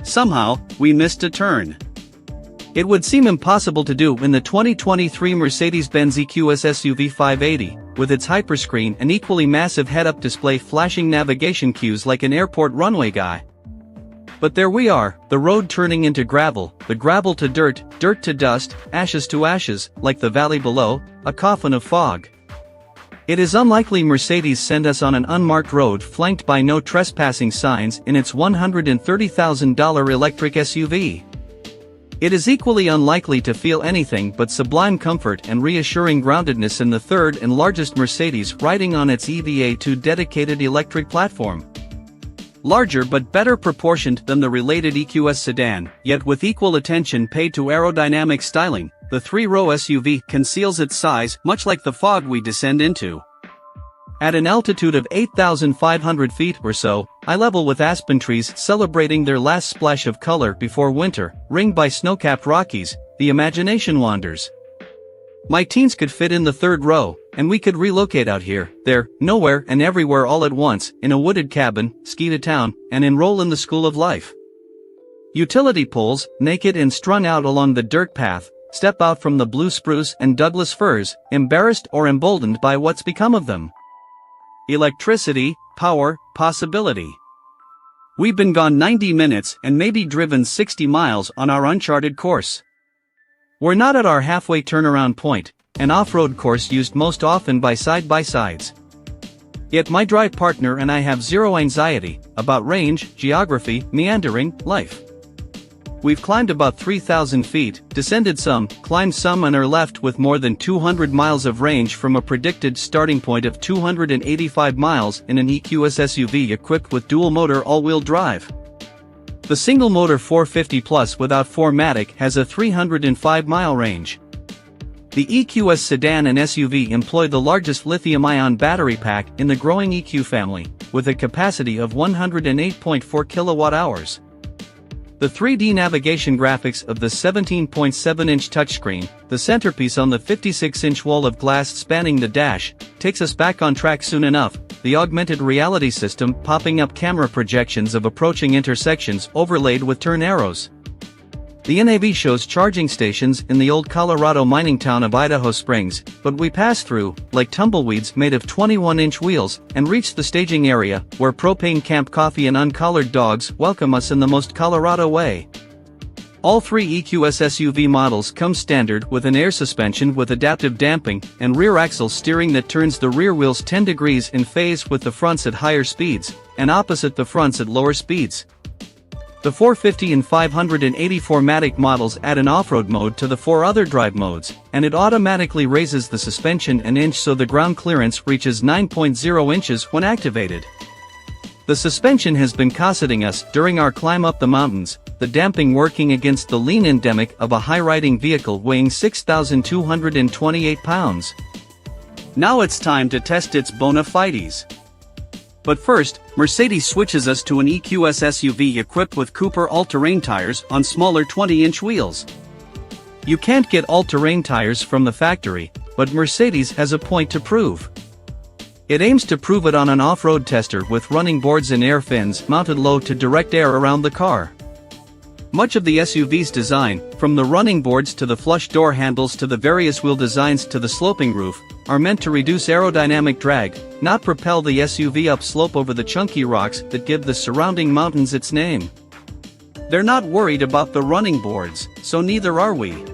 Somehow, we missed a turn. It would seem impossible to do in the 2023 Mercedes-Benz EQS SUV 580, with its hyperscreen and equally massive head-up display flashing navigation cues like an airport runway guy. But there we are, the road turning into gravel, the gravel to dirt, dirt to dust, ashes to ashes, like the valley below, a coffin of fog. It is unlikely Mercedes send us on an unmarked road flanked by no trespassing signs in its $130,000 electric SUV. It is equally unlikely to feel anything but sublime comfort and reassuring groundedness in the third and largest Mercedes riding on its EVA2 dedicated electric platform. Larger but better proportioned than the related EQS sedan, yet with equal attention paid to aerodynamic styling, the three-row SUV conceals its size much like the fog we descend into. At an altitude of 8,500 feet or so, eye level with aspen trees celebrating their last splash of color before winter, ringed by snow-capped Rockies, the imagination wanders. My teens could fit in the third row, and we could relocate out here, there, nowhere and everywhere all at once, in a wooded cabin, ski to town, and enroll in the school of life. Utility poles, naked and strung out along the dirt path, step out from the blue spruce and Douglas firs, embarrassed or emboldened by what's become of them. Electricity, power, possibility. We've been gone 90 minutes and maybe driven 60 miles on our uncharted course. We're not at our halfway turnaround point, an off-road course used most often by side-by-sides. Yet my drive partner and I have zero anxiety about range, geography, meandering, life. We've climbed about 3,000 feet, descended some, climbed some and are left with more than 200 miles of range from a predicted starting point of 285 miles in an EQS SUV equipped with dual-motor all-wheel drive. The single-motor 450 Plus without 4MATIC has a 305-mile range. The EQS sedan and SUV employ the largest lithium-ion battery pack in the growing EQ family, with a capacity of 108.4 kilowatt-hours. The 3D navigation graphics of the 17.7-inch touchscreen, the centerpiece on the 56-inch wall of glass spanning the dash, takes us back on track soon enough, the augmented reality system popping up camera projections of approaching intersections overlaid with turn arrows. The NAV shows charging stations in the old Colorado mining town of Idaho Springs, but we pass through, like tumbleweeds made of 21-inch wheels, and reach the staging area, where propane camp coffee and uncollared dogs welcome us in the most Colorado way. All three EQS SUV models come standard with an air suspension with adaptive damping and rear axle steering that turns the rear wheels 10 degrees in phase with the fronts at higher speeds, and opposite the fronts at lower speeds. The 450 and 584 MATIC models add an off-road mode to the four other drive modes, and it automatically raises the suspension an inch so the ground clearance reaches 9.0 inches when activated. The suspension has been cosseting us during our climb up the mountains, the damping working against the lean endemic of a high-riding vehicle weighing 6,228 pounds. Now it's time to test its bona fides. But first, Mercedes switches us to an EQS SUV equipped with Cooper all-terrain tires on smaller 20-inch wheels. You can't get all-terrain tires from the factory, but Mercedes has a point to prove. It aims to prove it on an off-road tester with running boards and air fins mounted low to direct air around the car. Much of the SUV's design, from the running boards to the flush door handles to the various wheel designs to the sloping roof, are meant to reduce aerodynamic drag, not propel the SUV upslope over the chunky rocks that give the surrounding mountains its name. They're not worried about the running boards, so neither are we.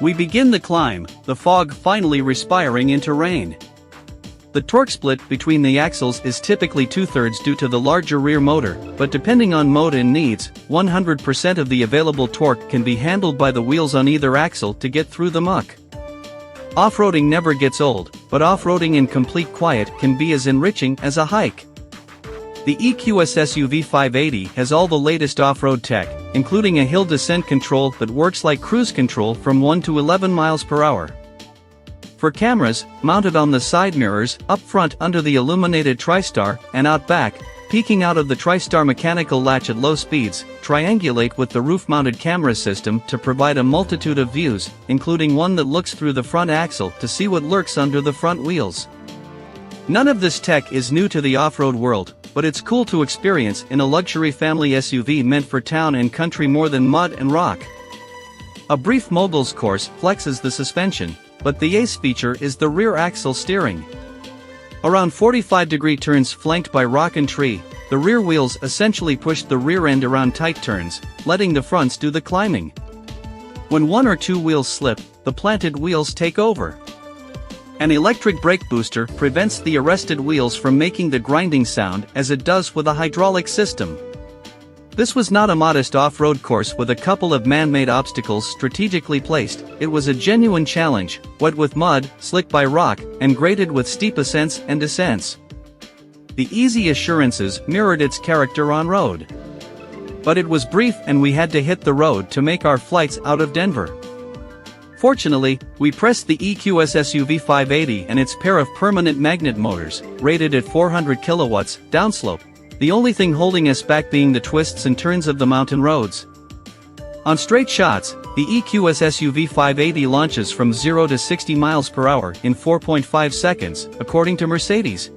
We begin the climb, the fog finally respiring into rain. The torque split between the axles is typically 2/3 due to the larger rear motor, but depending on mode and needs, 100% of the available torque can be handled by the wheels on either axle to get through the muck. Off-roading never gets old, but off-roading in complete quiet can be as enriching as a hike. The EQS SUV 580 has all the latest off-road tech, including a hill descent control that works like cruise control from 1 to 11 miles per hour. For cameras, mounted on the side mirrors, up front under the illuminated TriStar, and out back, peeking out of the TriStar mechanical latch at low speeds, triangulate with the roof-mounted camera system to provide a multitude of views, including one that looks through the front axle to see what lurks under the front wheels. None of this tech is new to the off-road world, but it's cool to experience in a luxury family SUV meant for town and country more than mud and rock. A brief mogul's course flexes the suspension, but the ace feature is the rear axle steering. Around 45-degree turns flanked by rock and tree, the rear wheels essentially push the rear end around tight turns, letting the fronts do the climbing. When one or two wheels slip, the planted wheels take over. An electric brake booster prevents the arrested wheels from making the grinding sound as it does with a hydraulic system. This was not a modest off-road course with a couple of man-made obstacles strategically placed, it was a genuine challenge, wet with mud, slick by rock, and graded with steep ascents and descents. The easy assurances mirrored its character on road. But it was brief and we had to hit the road to make our flights out of Denver. Fortunately, we pressed the EQS SUV 580 and its pair of permanent magnet motors, rated at 400 kilowatts, downslope, the only thing holding us back being the twists and turns of the mountain roads. On straight shots, the EQS SUV 580 launches from 0 to 60 miles per hour in 4.5 seconds, according to Mercedes.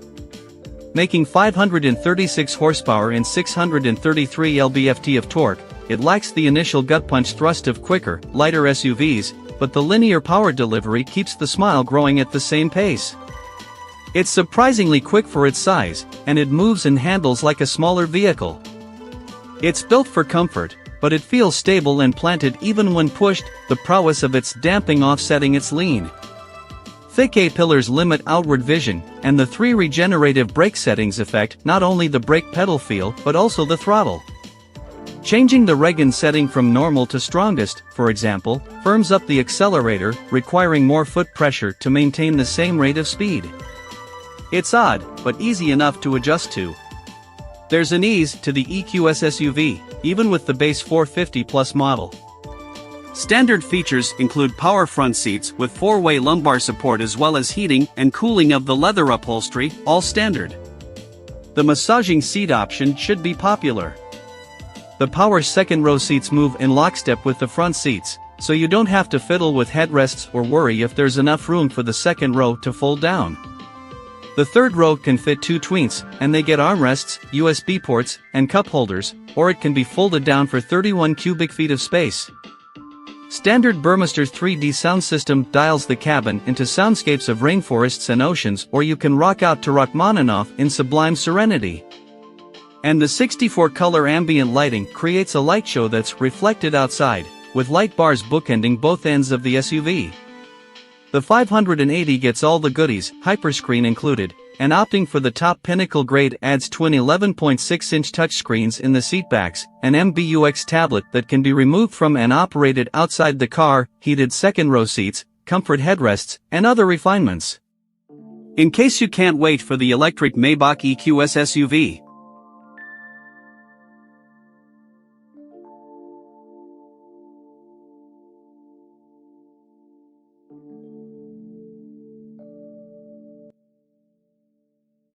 Making 536 horsepower and 633 lb-ft of torque, it lacks the initial gut punch thrust of quicker, lighter SUVs, but the linear power delivery keeps the smile growing at the same pace. It's surprisingly quick for its size, and it moves and handles like a smaller vehicle. It's built for comfort, but it feels stable and planted even when pushed, the prowess of its damping offsetting its lean. Thick A-pillars limit outward vision, and the 3 regenerative brake settings affect not only the brake pedal feel but also the throttle. Changing the Reagan setting from normal to strongest, for example, firms up the accelerator, requiring more foot pressure to maintain the same rate of speed. It's odd, but easy enough to adjust to. There's an ease to the EQS SUV, even with the base 450+ model. Standard features include power front seats with 4-way lumbar support as well as heating and cooling of the leather upholstery, all standard. The massaging seat option should be popular. The power second-row seats move in lockstep with the front seats, so you don't have to fiddle with headrests or worry if there's enough room for the second row to fold down. The third row can fit 2 tweens, and they get armrests, USB ports, and cup holders, or it can be folded down for 31 cubic feet of space. Standard Burmester 3D sound system dials the cabin into soundscapes of rainforests and oceans, or you can rock out to Rachmaninoff in sublime serenity. And the 64-color ambient lighting creates a light show that's reflected outside, with light bars bookending both ends of the SUV. The 580 gets all the goodies, Hyperscreen included, and opting for the top pinnacle grade adds twin 11.6-inch touchscreens in the seatbacks, an MBUX tablet that can be removed from and operated outside the car, heated second-row seats, comfort headrests, and other refinements. In case you can't wait for the electric Maybach EQS SUV,